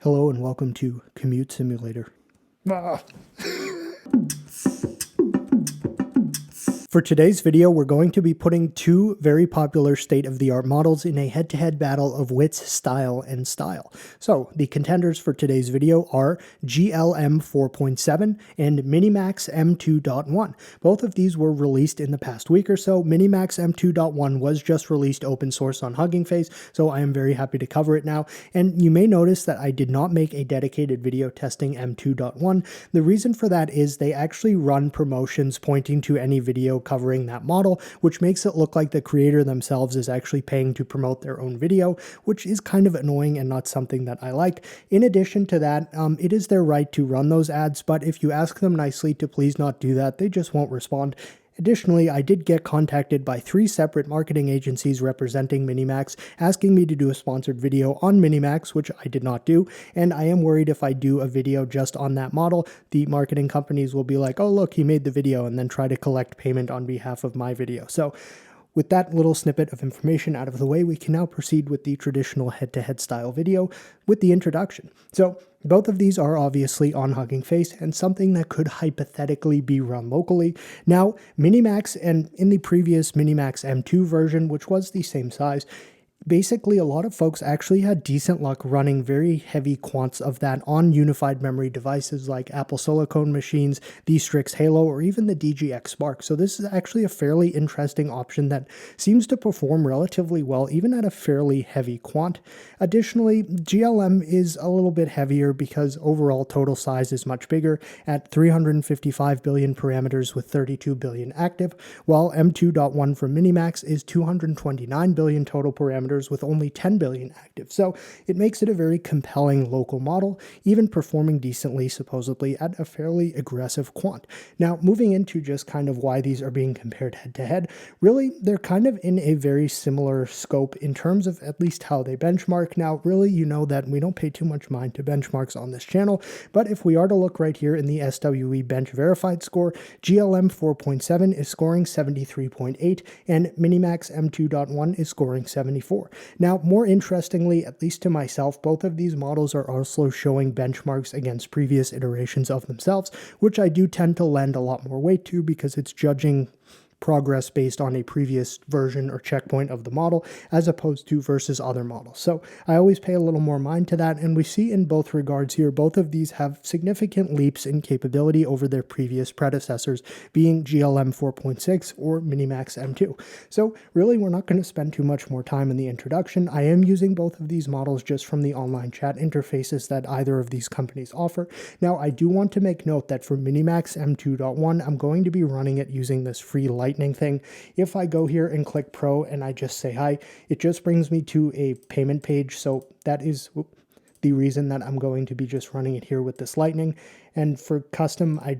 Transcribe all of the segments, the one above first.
Hello and welcome to Commute Simulator. For today's video, we're going to be putting two very popular state-of-the-art models in a head-to-head battle of wits, style, and style. So, the contenders for today's video are GLM-4.7 and MiniMax-M2.1. Both of these were released in the past week or so. MiniMax-M2.1 was just released open source on Hugging Face, so I am very happy to cover it now. And you may notice that I did not make a dedicated video testing M2.1. The reason for that is they actually run promotions pointing to any video covering that model, which makes it look like the creator themselves is actually paying to promote their own video, which is kind of annoying and not something that I like. In addition to that, it is their right to run those ads, but if you ask them nicely to please not do that, they just won't respond. Additionally, I did get contacted by 3 separate marketing agencies representing MiniMax, asking me to do a sponsored video on MiniMax, which I did not do, and I am worried if I do a video just on that model, the marketing companies will be like, oh look, he made the video, and then try to collect payment on behalf of my video. So, with that little snippet of information out of the way, we can now proceed with the traditional head-to-head style video with the introduction. So, both of these are obviously on Hugging Face and something that could hypothetically be run locally. Now, MiniMax and in the previous MiniMax M2 version, which was the same size, basically a lot of folks actually had decent luck running very heavy quants of that on unified memory devices like Apple Silicon machines, the Strix Halo, or even the DGX Spark. So this is actually a fairly interesting option that seems to perform relatively well even at a fairly heavy quant. Additionally, GLM is a little bit heavier because overall total size is much bigger at 355 billion parameters with 32 billion active, while M2.1 from MiniMax is 229 billion total parameters with only 10 billion active. So it makes it a very compelling local model, even performing decently supposedly at a fairly aggressive quant. Now, moving into just kind of why these are being compared head to head, really they're kind of in a very similar scope in terms of at least how they benchmark. Now, really, you know that we don't pay too much mind to benchmarks on this channel, but if we are to look right here in the SWE bench verified score, GLM 4.7 is scoring 73.8 and MiniMax M2.1 is scoring 74. Now, more interestingly, at least to myself, both of these models are also showing benchmarks against previous iterations of themselves, which I do tend to lend a lot more weight to because it's judging progress based on a previous version or checkpoint of the model as opposed to versus other models. So I always pay a little more mind to that, and we see in both regards here, both of these have significant leaps in capability over their previous predecessors, being GLM 4.6 or MiniMax M2. So really, we're not going to spend too much more time in the introduction. I am using both of these models just from the online chat interfaces that either of these companies offer. Now, I do want to make note that for MiniMax M2.1, I'm going to be running it using this free Lightning thing. If I go here and click Pro and I just say hi, it just brings me to a payment page. So that is the reason that I'm going to be just running it here with this Lightning. And for custom, I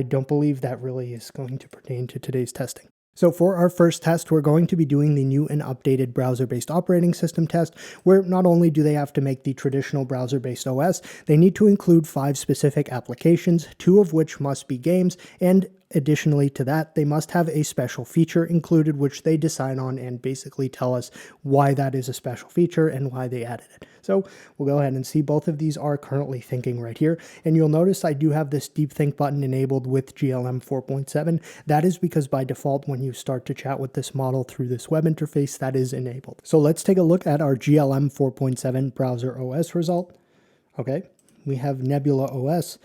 don't believe that really is going to pertain to today's testing. So for our first test, we're going to be doing the new and updated browser-based operating system test, where not only do they have to make the traditional browser-based OS, they need to include 5 specific applications, 2 of which must be games, and additionally to that, they must have a special feature included, which they decide on and basically tell us why that is a special feature and why they added it. So we'll go ahead and see both of these are currently thinking right here. And you'll notice I do have this deep think button enabled with GLM 4.7. That is because by default, when you start to chat with this model through this web interface, that is enabled. So let's take a look at our GLM 4.7 browser OS result. Okay. We have Nebula OS.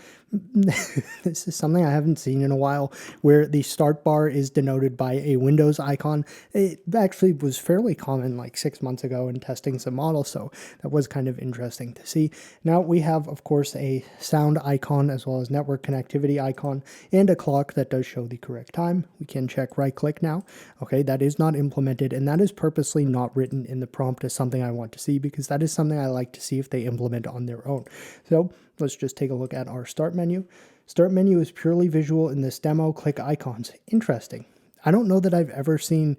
This is something I haven't seen in a while, where the start bar is denoted by a Windows icon. It actually was fairly common like 6 months ago in testing some models, so that was kind of interesting to see. Now we have, of course, a sound icon as well as network connectivity icon and a clock that does show the correct time. We can check right click now. Okay, that is not implemented, and that is purposely not written in the prompt as something I want to see because that is something I like to see if they implement on their own. So let's just take a look at our start menu. Start menu is purely visual in this demo. Click icons. Interesting. I don't know that I've ever seen,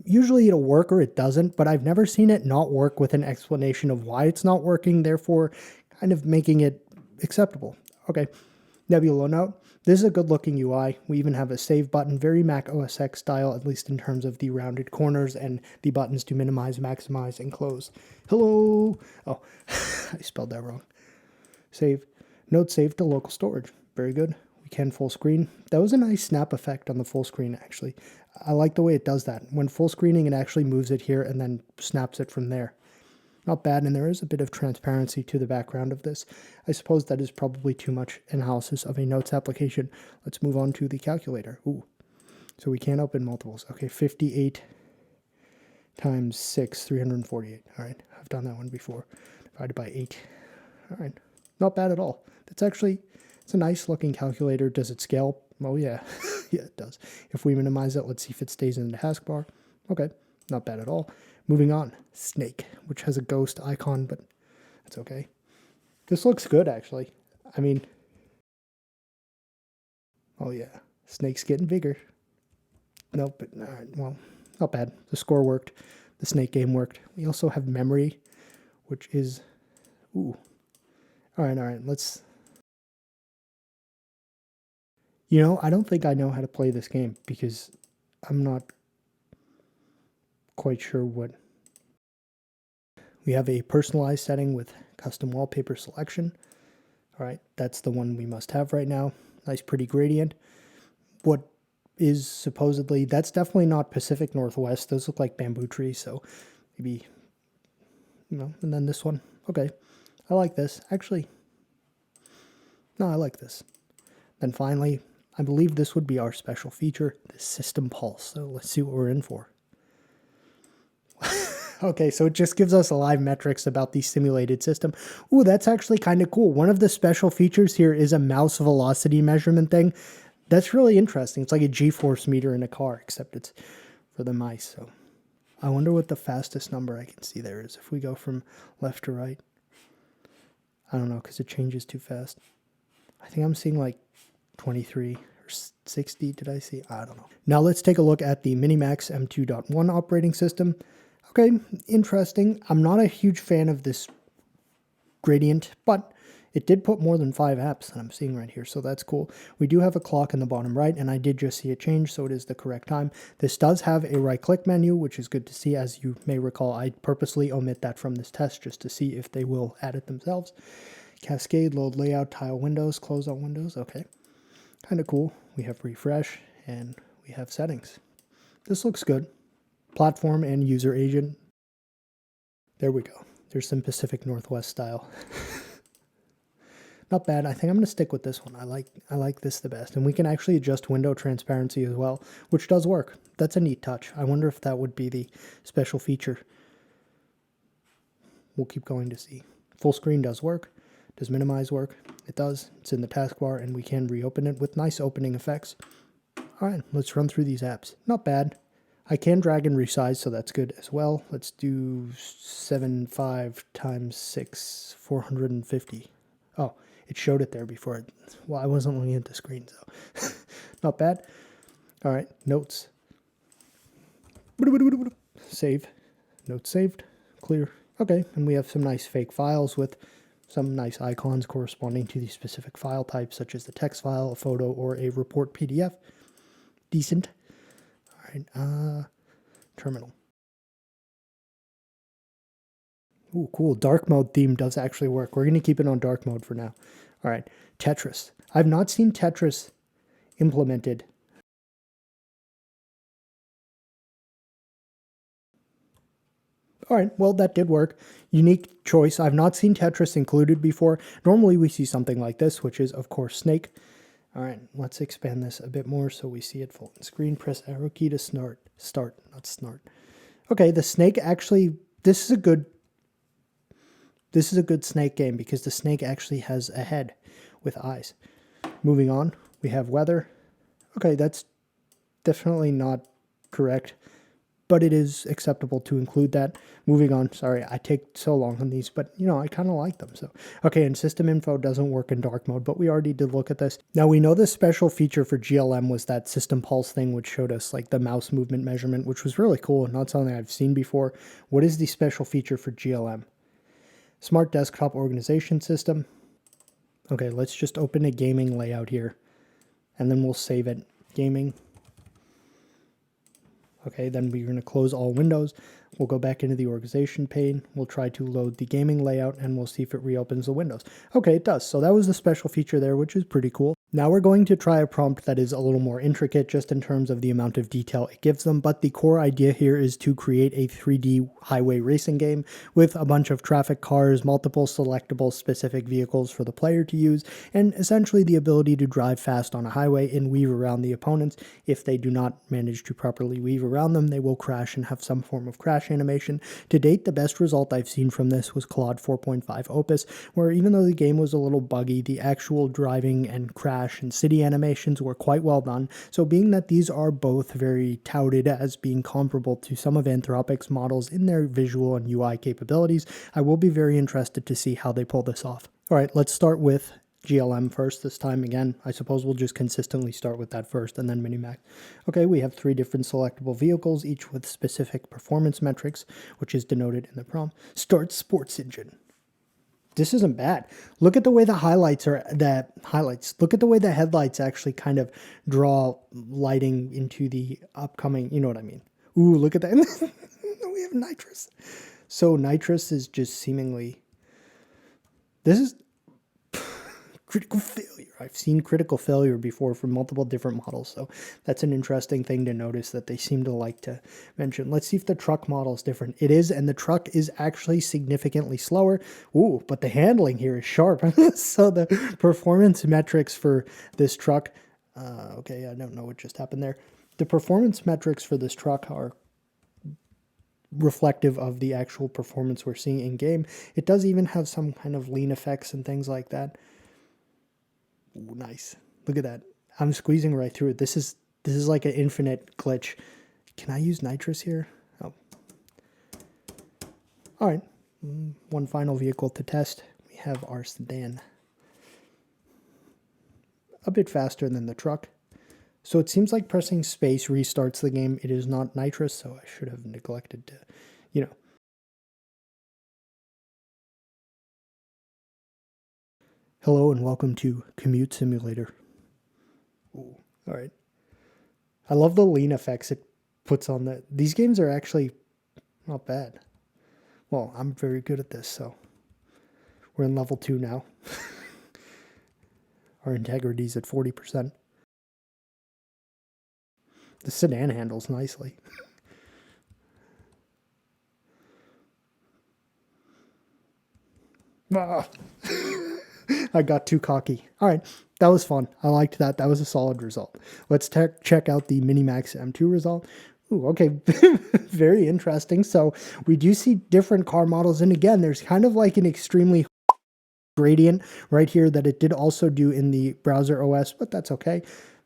usually it'll work or it doesn't, but I've never seen it not work with an explanation of why it's not working, therefore kind of making it acceptable. Okay. Nebula note. This is a good looking UI. We even have a save button, very Mac OS X style, at least in terms of the rounded corners and the buttons to minimize, maximize, and close. Hello. Oh, I spelled that wrong. Save. Note saved to local storage. Very good. We can full screen. That was a nice snap effect on the full screen, actually. I like the way it does that. When full screening, it actually moves it here and then snaps it from there. Not bad, and there is a bit of transparency to the background of this. I suppose that is probably too much analysis of a notes application. Let's move on to the calculator. Ooh. So we can open multiples. Okay, 58 times 6, 348. All right, I've done that one before. Divided by 8. All right, not bad at all. That's actually, it's a nice looking calculator. Does it scale? Oh yeah, yeah it does. If we minimize it, let's see if it stays in the taskbar. Okay, not bad at all. Moving on, Snake, which has a ghost icon, but that's okay. This looks good, actually. I mean, oh yeah, Snake's getting bigger. Nope, but well, not bad. The score worked. The Snake game worked. We also have memory, which is, ooh. All right, let's, you know, I don't think I know how to play this game because I'm not quite sure what. We have a personalized setting with custom wallpaper selection. All right, that's the one we must have right now. Nice pretty gradient. What is supposedly, that's definitely not Pacific Northwest. Those look like bamboo trees, so maybe, you know, and then this one. Okay, I like this. Actually, no, I like this. Then finally, I believe this would be our special feature, the system pulse. So let's see what we're in for. Okay, so it just gives us live metrics about the simulated system. Ooh, that's actually kind of cool. One of the special features here is a mouse velocity measurement thing. That's really interesting. It's like a G-force meter in a car, except it's for the mice. So I wonder what the fastest number I can see there is. If we go from left to right. I don't know, because it changes too fast. I think I'm seeing like 23 or 60. Did I see? I don't know. Now let's take a look at the MiniMax-M2.1 operating system. Okay, interesting. I'm not a huge fan of this gradient, but it did put more than 5 apps that I'm seeing right here, so that's cool. We do have a clock in the bottom right, and I did just see a change, so it is the correct time. This does have a right-click menu, which is good to see. As you may recall, I purposely omit that from this test just to see if they will add it themselves. Cascade, load layout, tile windows, close all windows. Okay, kind of cool. We have refresh, and we have settings. This looks good. Platform and user agent. There we go. There's some Pacific Northwest style. Not bad. I think I'm going to stick with this one. I like this the best. And we can actually adjust window transparency as well, which does work. That's a neat touch. I wonder if that would be the special feature. We'll keep going to see. Full screen does work. Does minimize work? It does. It's in the taskbar, and we can reopen it with nice opening effects. All right, let's run through these apps. Not bad. I can drag and resize, so that's good as well. Let's do 75 times 6, 450. Oh, it showed it there before. Well, I wasn't looking at the screen, so not bad. All right, notes. Save. Notes saved. Clear. Okay, and we have some nice fake files with some nice icons corresponding to the specific file type, such as the text file, a photo, or a report PDF. Decent. Terminal. Ooh, cool. Dark mode theme does actually work. We're going to keep it on dark mode for now. All right. Tetris. I've not seen Tetris implemented. All right. Well, that did work. Unique choice. I've not seen Tetris included before. Normally we see something like this, which is, of course, Snake. All right. Let's expand this a bit more so we see it full screen. Press arrow key to start, not snort. Okay. The Snake actually, this is a good Snake game because the Snake actually has a head with eyes. Moving on, we have weather. Okay, that's definitely not correct, but it is acceptable to include that. Moving on, sorry, I take so long on these, but you know, I kind of like them. So, okay, and system info doesn't work in dark mode, but we already did look at this. Now we know the special feature for GLM was that system pulse thing, which showed us like the mouse movement measurement, which was really cool, not something I've seen before. What is the special feature for GLM? Smart desktop organization system. Okay, let's just open a gaming layout here. and then we'll save it. Gaming. Okay, then we're going to close all windows. We'll go back into the organization pane. We'll try to load the gaming layout, and we'll see if it reopens the windows. Okay, it does. So that was the special feature there, which is pretty cool. Now we're going to try a prompt that is a little more intricate just in terms of the amount of detail it gives them, but the core idea here is to create a 3D highway racing game with a bunch of traffic cars, multiple selectable specific vehicles for the player to use, and essentially the ability to drive fast on a highway and weave around the opponents. If they do not manage to properly weave around them, they will crash and have some form of crash animation. To date, the best result I've seen from this was Claude 4.5 Opus, where even though the game was a little buggy, the actual driving and crash and city animations were quite well done. So being that these are both very touted as being comparable to some of Anthropic's models in their visual and UI capabilities, I will be very interested to see how they pull this off. All right, let's start with GLM first this time. Again, I suppose we'll just consistently start with that first and then MiniMax. Okay, we have 3 different selectable vehicles, each with specific performance metrics, which is denoted in the prompt. Start sports engine. This isn't bad. Look at the way the look at the way the headlights actually kind of draw lighting into the upcoming, you know what I mean. Ooh, look at that. We have nitrous. So nitrous is just seemingly, this is critical failure. I've seen critical failure before for multiple different models, so that's an interesting thing to notice that they seem to like to mention. Let's see if the truck model is different. It is, and the truck is actually significantly slower. Ooh, but the handling here is sharp. So the performance metrics for this truck, okay, I don't know what just happened there. The performance metrics for this truck are reflective of the actual performance we're seeing in game. It does even have some kind of lean effects and things like that. Ooh, nice. Look at that. I'm squeezing right through it. This is like an infinite glitch. Can I use nitrous here? Oh. All right. One final vehicle to test. We have our sedan. A bit faster than the truck. So it seems like pressing space restarts the game. It is not nitrous, so I should have neglected to, you know. Hello and welcome to Commute Simulator. Ooh, all right. I love the lean effects it puts on the. These games are actually not bad. Well, I'm very good at this, so we're in level 2 now. Our integrity's at 40%. The sedan handles nicely. Ah. I got too cocky. All right, that was fun. I liked that. That was a solid result. Let's check out the MiniMax-M2 result. Ooh, okay, very interesting. So we do see different car models, and again, there's kind of like an extremely gradient right here that it did also do in the browser OS, but that's okay.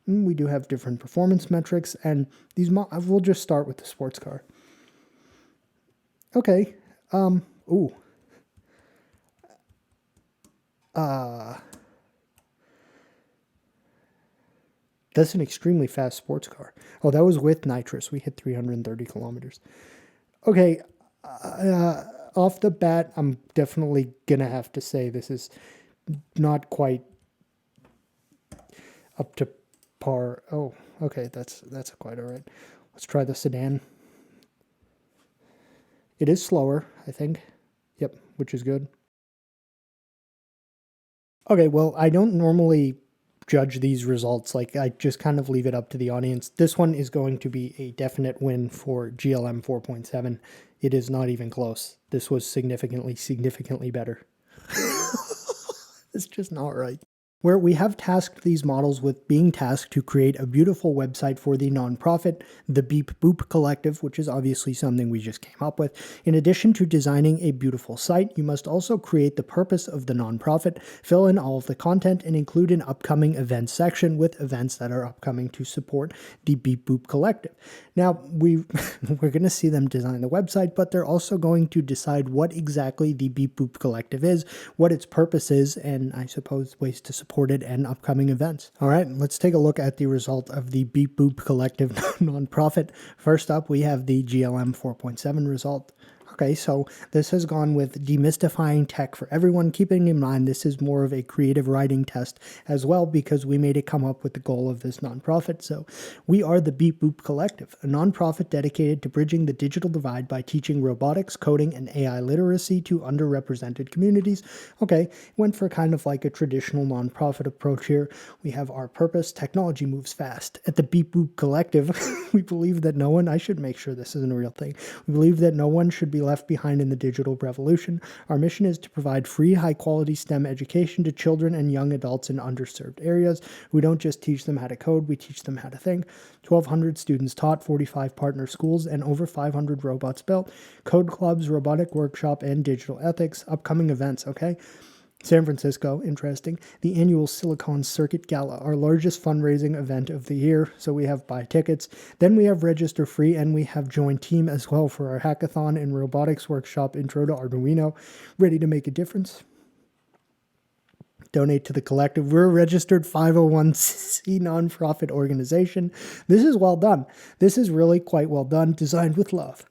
We do have different performance metrics, and these we'll just start with the sports car. Okay. Ooh. That's an extremely fast sports car. Oh, that was with nitrous. We hit 330 kilometers. Okay. Off the bat, I'm definitely gonna have to say this is not quite up to par. Oh, okay. That's quite all right. Let's try the sedan. It is slower, I think. Yep, which is good. Okay, well, I don't normally judge these results. Like, I just kind of leave it up to the audience. This one is going to be a definite win for GLM 4.7. It is not even close. This was significantly better. It's just not right. Where we have tasked these models with being tasked to create a beautiful website for the nonprofit, the Beep Boop Collective, which is obviously something we just came up with. In addition to designing a beautiful site, you must also create the purpose of the nonprofit, fill in all of the content, and include an upcoming events section with events that are upcoming to support the Beep Boop Collective. Now, we're going to see them design the website, but they're also going to decide what exactly the Beep Boop Collective is, what its purpose is, and I suppose ways to support it and upcoming events. All right, let's take a look at the result of the Beep Boop Collective nonprofit. First up, we have the GLM 4.7 result. Okay, so this has gone with demystifying tech for everyone, keeping in mind this is more of a creative writing test as well because we made it come up with the goal of this nonprofit. So we are the Beep Boop Collective, a nonprofit dedicated to bridging the digital divide by teaching robotics, coding, and AI literacy to underrepresented communities. Okay, went for kind of like a traditional nonprofit approach here. We have our purpose: technology moves fast. At the Beep Boop Collective, we believe that no one, I should make sure this isn't a real thing, we believe that no one should be left behind in the digital revolution. Our mission is to provide free, high-quality STEM education to children and young adults in underserved areas. We don't just teach them how to code, we teach them how to think. 1,200 students taught, 45 partner schools, and over 500 robots built. Code clubs, robotic workshop, and digital ethics. Upcoming events, okay? San Francisco, interesting. The annual Silicon Circuit Gala, our largest fundraising event of the year. So we have buy tickets. Then we have register free, and we have join team as well for our hackathon and robotics workshop intro to Arduino. Ready to make a difference? Donate to the collective. We're a registered 501c nonprofit organization. This is well done. This is really quite well done, designed with love.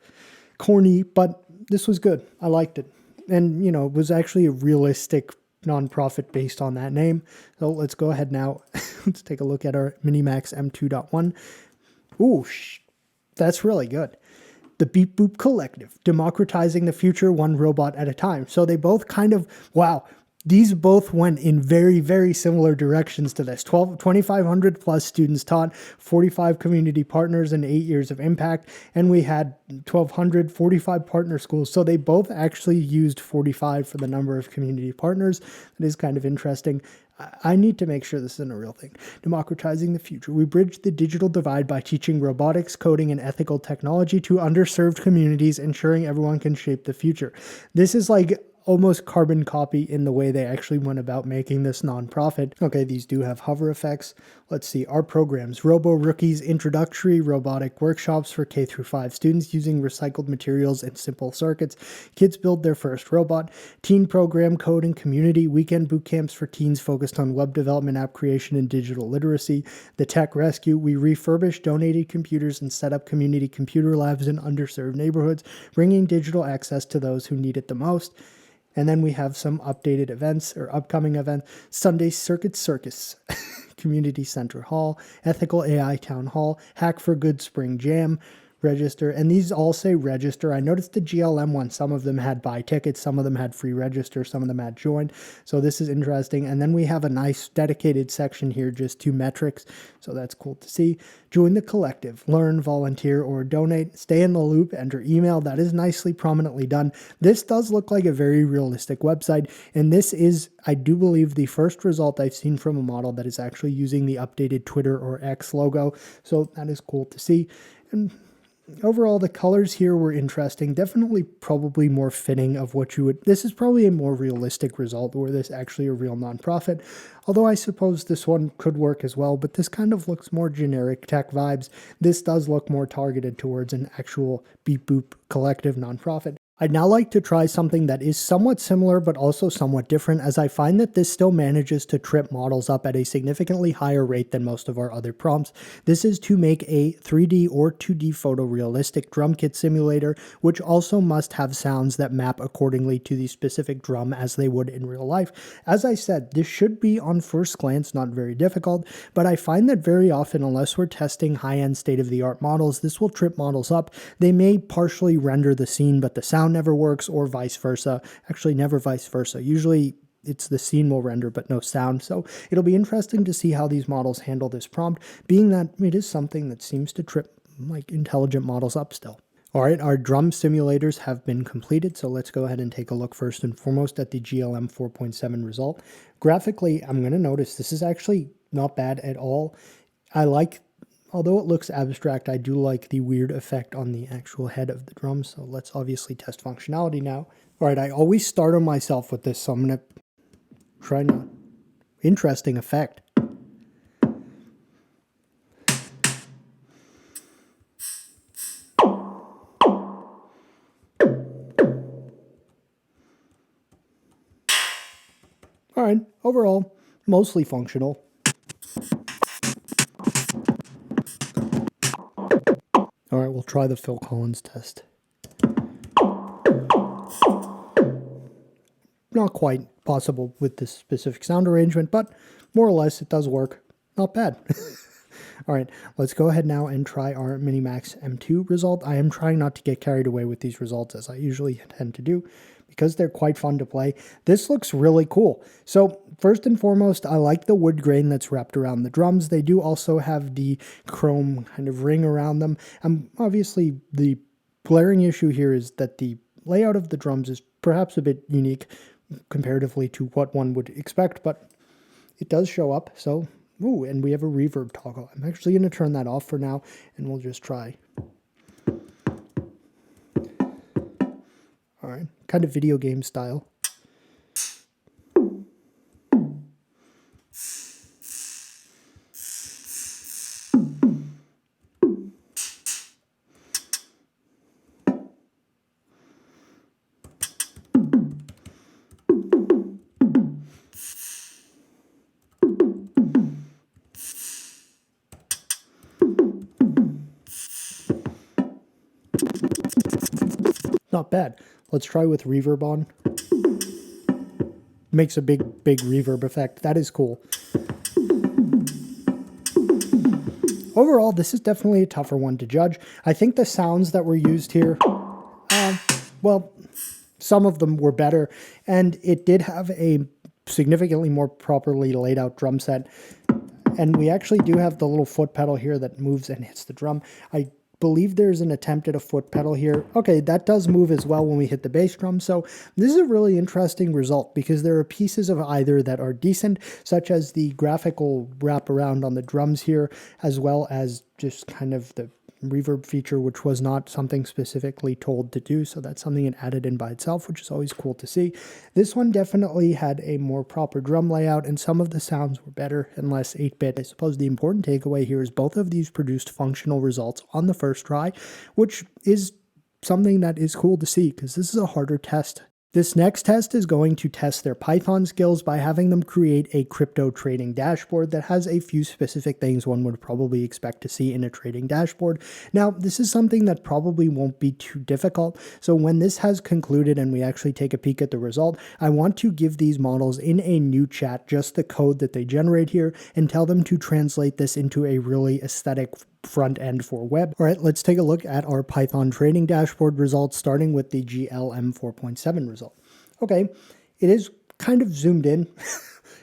Corny, but this was good. I liked it. And, you know, it was actually a realistic nonprofit based on that name. So let's go ahead now. Let's take a look at our MiniMax-M2.1. Ooh, that's really good. The Beep Boop Collective, democratizing the future one robot at a time. So they both kind of, wow, these both went in very, very similar directions to this. 2,500 plus students taught, 45 community partners, and 8 years of impact. And we had 1,245 partner schools. So they both actually used 45 for the number of community partners. That is kind of interesting. I need to make sure this isn't a real thing. Democratizing the future. We bridge the digital divide by teaching robotics, coding, and ethical technology to underserved communities, ensuring everyone can shape the future. This is like almost carbon copy in the way they actually went about making this nonprofit. Okay, these do have hover effects. Let's see, our programs: Robo Rookies, introductory robotic workshops for K through 5 students using recycled materials and simple circuits. Kids build their first robot. Teen program, code and community, weekend boot camps for teens focused on web development, app creation, and digital literacy. The Tech Rescue, we refurbish donated computers and set up community computer labs in underserved neighborhoods, bringing digital access to those who need it the most. And then we have some updated events or upcoming events. Sunday Circuit Circus, Community Center Hall, Ethical AI Town Hall, Hack for Good Spring Jam, register. And these all say register. I noticed the GLM one, some of them had buy tickets, some of them had free register, some of them had join. So this is interesting. And then we have a nice dedicated section here just to metrics. So that's cool to see. Join the collective, learn, volunteer, or donate. Stay in the loop, enter email. That is nicely prominently done. This does look like a very realistic website. And this is, I do believe, the first result I've seen from a model that is actually using the updated Twitter or X logo. So that is cool to see. And overall, the colors here were interesting. Definitely probably more fitting of what you would... This is probably a more realistic result where this actually a real nonprofit. Although I suppose this one could work as well, but this kind of looks more generic tech vibes. This does look more targeted towards an actual Beep Boop collective nonprofit. I'd now like to try something that is somewhat similar but also somewhat different, as I find that this still manages to trip models up at a significantly higher rate than most of our other prompts. This is to make a 3D or 2D photorealistic drum kit simulator, which also must have sounds that map accordingly to the specific drum as they would in real life. As I said, this should be on first glance not very difficult, but I find that very often, unless we're testing high-end state-of-the-art models, this will trip models up. They may partially render the scene, but the sound never works, or vice versa. Actually, never vice versa. Usually it's the scene will render but no sound. So it'll be interesting to see how these models handle this prompt, being that it is something that seems to trip like intelligent models up still. All right, our drum simulators have been completed, so let's go ahead and take a look first and foremost at the GLM-4.7 result. Graphically, I'm going to notice this is actually not bad at all. Although it looks abstract, I do like the weird effect on the actual head of the drum, so let's obviously test functionality now. All right, I always startle myself with this, so I'm going to try not... Interesting effect. All right, overall, mostly functional. All right, we'll try the Phil Collins test. not quite possible with this specific sound arrangement, but more or less it does work. Not bad. All right, let's go ahead now and try our MiniMax-M2 result. I am trying not to get carried away with these results as I usually tend to do because they're quite fun to play. This looks really cool. So first and foremost, I like the wood grain that's wrapped around the drums. They do also have the chrome kind of ring around them. Obviously, the glaring issue here is that the layout of the drums is perhaps a bit unique comparatively to what one would expect, but it does show up. So, ooh, and we have a reverb toggle. I'm actually going to turn that off for now, and we'll just try. All right, kind of video game style. Not bad. Let's try with reverb on. Makes a big reverb effect. That is cool. Overall, this is definitely a tougher one to judge. I think the sounds that were used here, well, some of them were better, and it did have a significantly more properly laid out drum set. And we actually do have the little foot pedal here that moves and hits the drum. I believe there's an attempt at a foot pedal here. Okay, that does move as well when we hit the bass drum. So this is a really interesting result because there are pieces of either that are decent, such as the graphical wraparound on the drums here, as well as just kind of the reverb feature, which was not something specifically told to do. So that's something it added in by itself, which is always cool to see. This one definitely had a more proper drum layout, and some of the sounds were better and less 8-bit. I suppose the important takeaway here is both of these produced functional results on the first try, which is something that is cool to see because this is a harder test. This next test is going to test their Python skills by having them create a crypto trading dashboard that has a few specific things one would probably expect to see in a trading dashboard. Now, this is something that probably won't be too difficult, so when this has concluded and we actually take a peek at the result, I want to give these models in a new chat just the code that they generate here and tell them to translate this into a really aesthetic front end for web. All right, let's take a look at our Python trading dashboard results, starting with the GLM-4.7 result. Okay, it is kind of zoomed in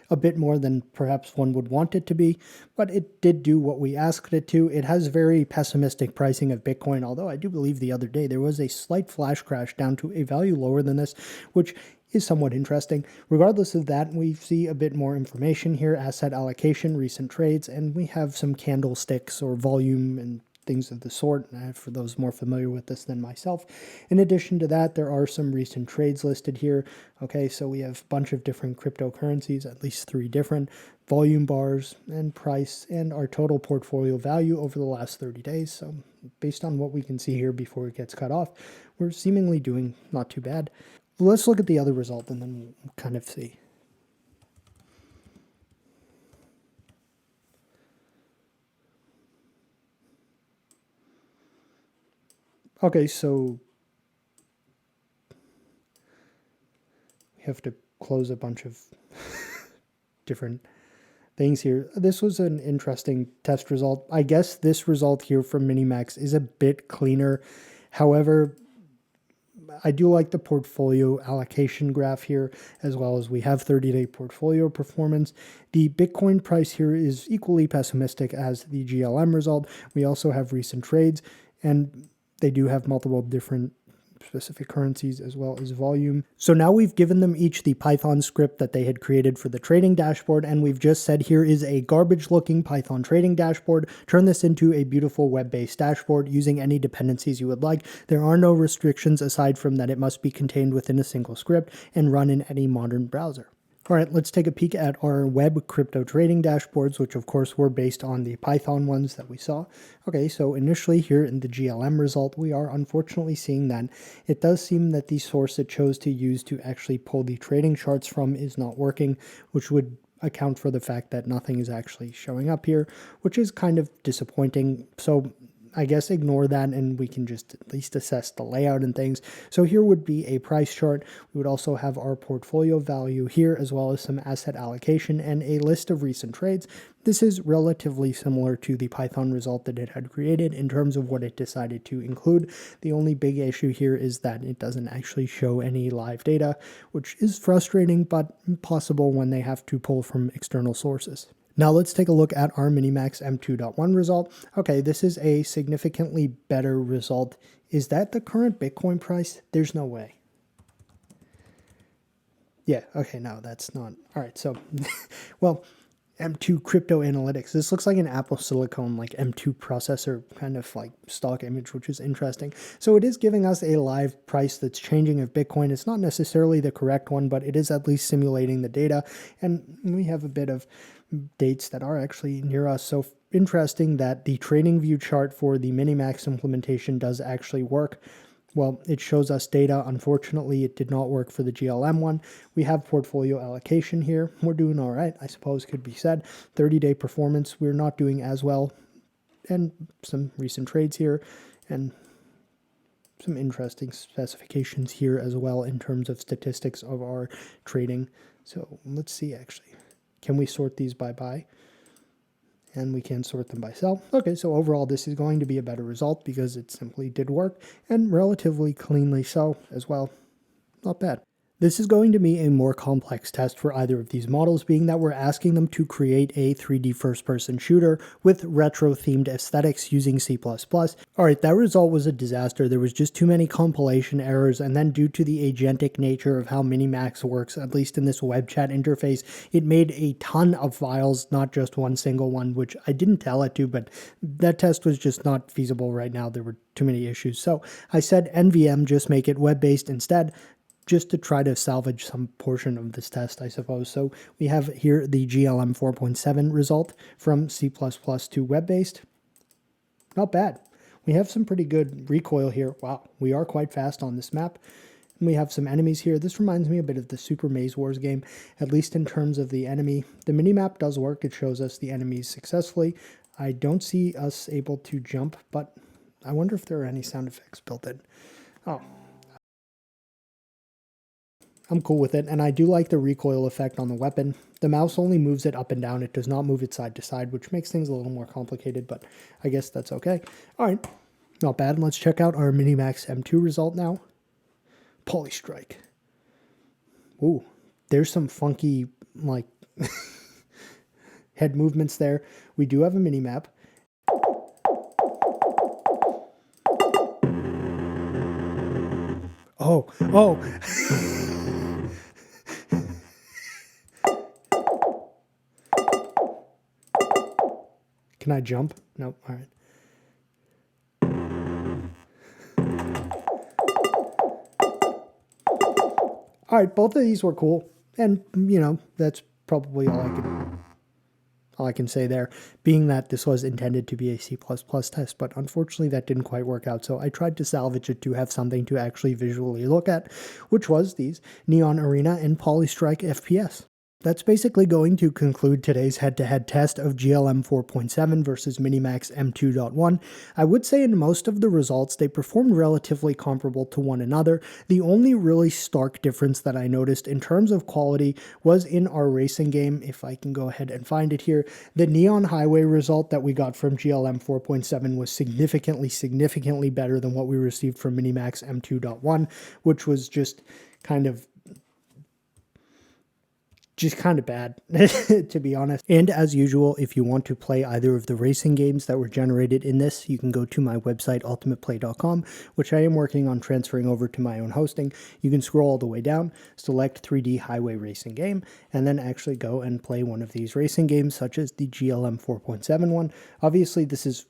a bit more than perhaps one would want it to be, but it did do what we asked it to. It has very pessimistic pricing of Bitcoin, although I do believe the other day there was a slight flash crash down to a value lower than this, which is somewhat interesting. Regardless of that, we see a bit more information here: asset allocation, recent trades, and we have some candlesticks or volume and things of the sort, for those more familiar with this than myself. In addition to that, there are some recent trades listed here. Okay, so we have a bunch of different cryptocurrencies, at least 3 different, volume bars and price, and our total portfolio value over the last 30 days. So based on what we can see here before it gets cut off, we're seemingly doing not too bad. Let's look at the other result and then we'll kind of see. Okay, so we have to close a bunch of different things here. This was an interesting test result. I guess this result here from MiniMax is a bit cleaner. However, I do like the portfolio allocation graph here, as well as we have 30-day portfolio performance. The Bitcoin price here is equally pessimistic as the GLM result. We also have recent trades, and they do have multiple different specific currencies as well as volume. So now we've given them each the Python script that they had created for the trading dashboard, and we've just said here is a garbage looking Python trading dashboard. Turn this into a beautiful web-based dashboard using any dependencies you would like. There are no restrictions aside from that it must be contained within a single script and run in any modern browser. All right, let's take a peek at our web crypto trading dashboards, which of course were based on the Python ones that we saw. Okay, so initially here in the GLM result, we are unfortunately seeing that it does seem that the source it chose to use to actually pull the trading charts from is not working, which would account for the fact that nothing is actually showing up here, which is kind of disappointing. So I guess ignore that and we can just at least assess the layout and things. So here would be a price chart. We would also have our portfolio value here, as well as some asset allocation and a list of recent trades. This is relatively similar to the Python result that it had created in terms of what it decided to include. The only big issue here is that it doesn't actually show any live data, which is frustrating, but possible when they have to pull from external sources. Now let's take a look at our MiniMax-M2.1 result. Okay, this is a significantly better result. Is that the current Bitcoin price? There's no way. Yeah, okay, no, that's not. All right, so, well, M2 crypto analytics. This looks like an Apple Silicon like M2 processor kind of like stock image, which is interesting. So it is giving us a live price that's changing of Bitcoin. It's not necessarily the correct one, but it is at least simulating the data. And we have a bit of dates that are actually near us. So interesting that the trading view chart for the Minimax implementation does actually work. Well, it shows us data. Unfortunately, it did not work for the GLM one. We have portfolio allocation here. We're doing all right, I suppose could be said. 30-day performance, we're not doing as well. And some recent trades here and some interesting specifications here as well in terms of statistics of our trading. So let's see actually. Can we sort these by buy? And we can sort them by sell. Okay, so overall this is going to be a better result because it simply did work and relatively cleanly so as well. Not bad. This is going to be a more complex test for either of these models, being that we're asking them to create a 3D first-person shooter with retro-themed aesthetics using C++. Alright, that result was a disaster. There was just too many compilation errors, and then due to the agentic nature of how Minimax works, at least in this web chat interface, it made a ton of files, not just one single one, which I didn't tell it to, but that test was just not feasible right now. There were too many issues. So I said NVM, just make it web-based instead, just to try to salvage some portion of this test, I suppose. So we have here the GLM-4.7 result from C++ to web-based. Not bad. We have some pretty good recoil here. Wow, we are quite fast on this map. And we have some enemies here. This reminds me a bit of the Super Maze Wars game, at least in terms of the enemy. The minimap does work. It shows us the enemies successfully. I don't see us able to jump, but I wonder if there are any sound effects built in. Oh, I'm cool with it, and I do like the recoil effect on the weapon. The mouse only moves it up and down. It does not move it side to side, which makes things a little more complicated, but I guess that's okay. All right, not bad. Let's check out our MiniMax-M2 result now. Polystrike. Ooh, there's some funky, like, head movements there. We do have a minimap. Oh. Can I jump? Nope. All right. All right, both of these were cool. And, you know, that's probably all I can say there, being that this was intended to be a C++ test, but unfortunately that didn't quite work out. So I tried to salvage it to have something to actually visually look at, which was these Neon Arena and Polystrike FPS. That's basically going to conclude today's head-to-head test of GLM-4.7 versus MiniMax-M2.1. I would say in most of the results, they performed relatively comparable to one another. The only really stark difference that I noticed in terms of quality was in our racing game. If I can go ahead and find it here, the Neon Highway result that we got from GLM-4.7 was significantly better than what we received from MiniMax-M2.1, which was just kind of bad, to be honest. And as usual, if you want to play either of the racing games that were generated in this, you can go to my website, ultimateplay.com, which I am working on transferring over to my own hosting. You can scroll all the way down, select 3D highway racing game, and then actually go and play one of these racing games, such as the GLM 4.7 one. Obviously, this is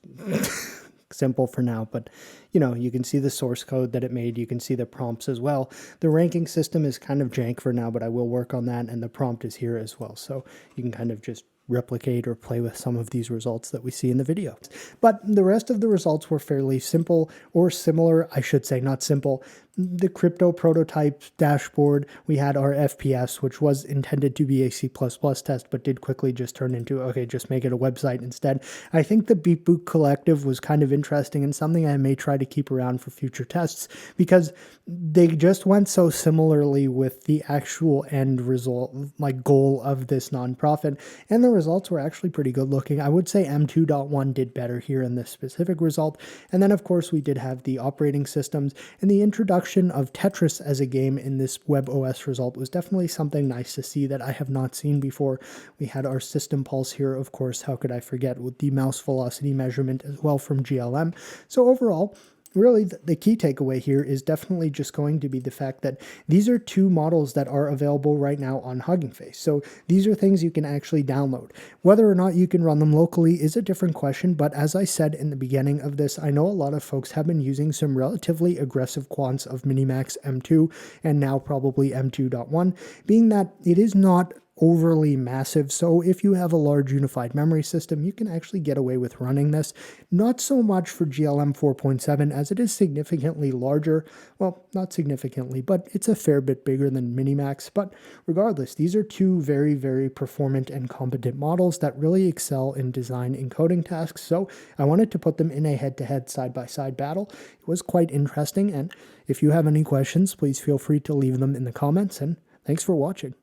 simple for now, but you know, you can see the source code that it made. You can see the prompts as well. The ranking system is kind of jank for now, but I will work on that, and the prompt is here as well. So you can kind of just replicate or play with some of these results that we see in the video. But the rest of the results were fairly simple, or similar, I should say, not simple. the crypto prototype dashboard. We had our FPS, which was intended to be a C++ test, but did quickly just turn into, okay, just make it a website instead. I think the Beat Boot Collective was kind of interesting and something I may try to keep around for future tests, because they just went so similarly with the actual end result, like goal of this nonprofit, and the results were actually pretty good looking. I would say M2.1 did better here in this specific result. And then of course we did have the operating systems, and the introduction of Tetris as a game in this WebOS result was definitely something nice to see that I have not seen before. We had our system pulse here, of course, how could I forget, with the mouse velocity measurement as well from GLM. So overall, really, the key takeaway here is definitely just going to be the fact that these are two models that are available right now on Hugging Face. So these are things you can actually download. Whether or not you can run them locally is a different question, but as I said in the beginning of this, I know a lot of folks have been using some relatively aggressive quants of MiniMax-M2 and now probably M2.1, being that it is not overly massive. So if you have a large unified memory system, you can actually get away with running this. Not so much for GLM-4.7 as it is significantly larger. Well, not significantly, but it's a fair bit bigger than Minimax. But regardless, these are two very, very performant and competent models that really excel in design and coding tasks. So I wanted to put them in a head-to-head side-by-side battle. It was quite interesting, and if you have any questions, please feel free to leave them in the comments, and thanks for watching.